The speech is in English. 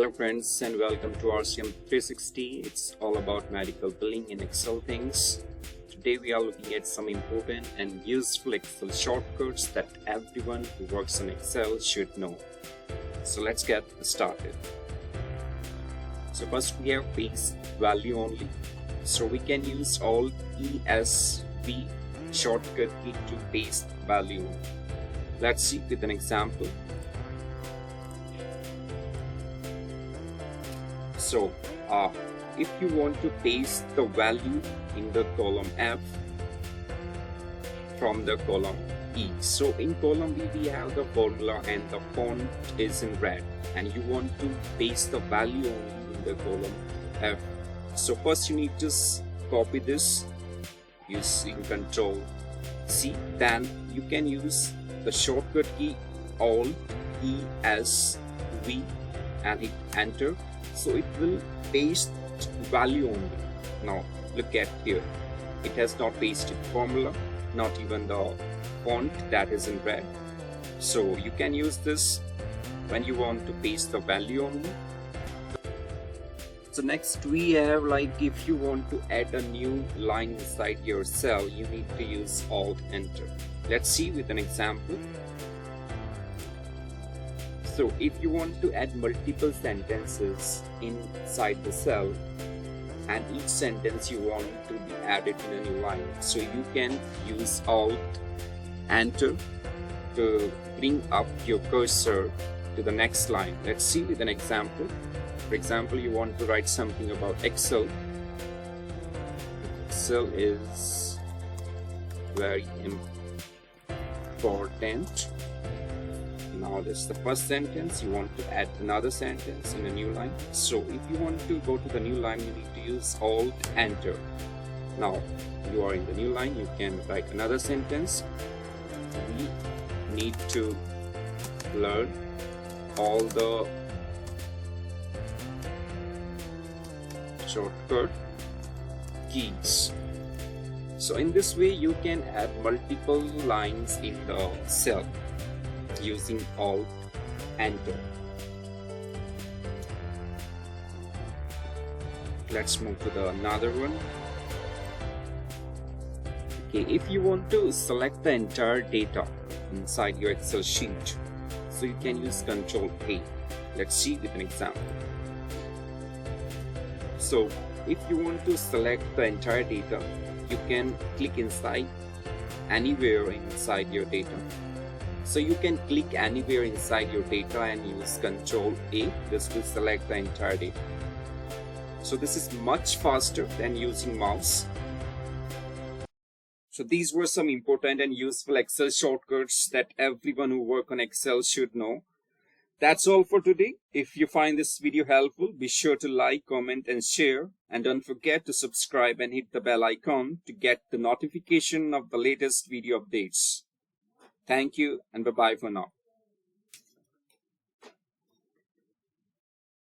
Hello friends and welcome to RCM 360. It's all about medical billing in Excel things. Today we are looking at some important and useful Excel shortcuts that everyone who works on Excel should know. So let's get started. So first we have paste value only. So we can use Alt ESV shortcut key to paste value. Let's see with an example. So if you want to paste the value in the column F from the column E. So in column B we have the formula and the font is in red, and you want to paste the value only in the column F. So first you need to copy this using Ctrl C. Then you can use the shortcut key Alt ESV and hit enter. So it will paste value only. Now look at here, it has not pasted formula, not even the font that is in red. So you can use this when you want to paste the value only. So next we have, like, if you want to add a new line inside your cell, you need to use Alt Enter. Let's see with an example. So if you want to add multiple sentences inside the cell and each sentence you want to be added in a new line, so you can use Alt Enter to bring up your cursor to the next line. Let's see with an example. For example, you want to write something about Excel. Excel is very important. Now this is the first sentence. You want to add another sentence in a new line. So if you want to go to the new line, you need to use Alt Enter. Now you are in the new line, you can write another sentence. We need to learn all the shortcut keys. So in this way you can add multiple lines in the cell using Alt Enter. Let's move to another one. Okay, if you want to select the entire data inside your Excel sheet, so you can use Ctrl A. Let's see with an example. So if you want to select the entire data, you can click inside anywhere inside your data. So you can click anywhere inside your data and use Ctrl A just to select the entire data. So this is much faster than using mouse. So these were some important and useful Excel shortcuts that everyone who works on Excel should know. That's all for today. If you find this video helpful, be sure to like, comment and share, and don't forget to subscribe and hit the bell icon to get the notification of the latest video updates. Thank you and bye-bye for now.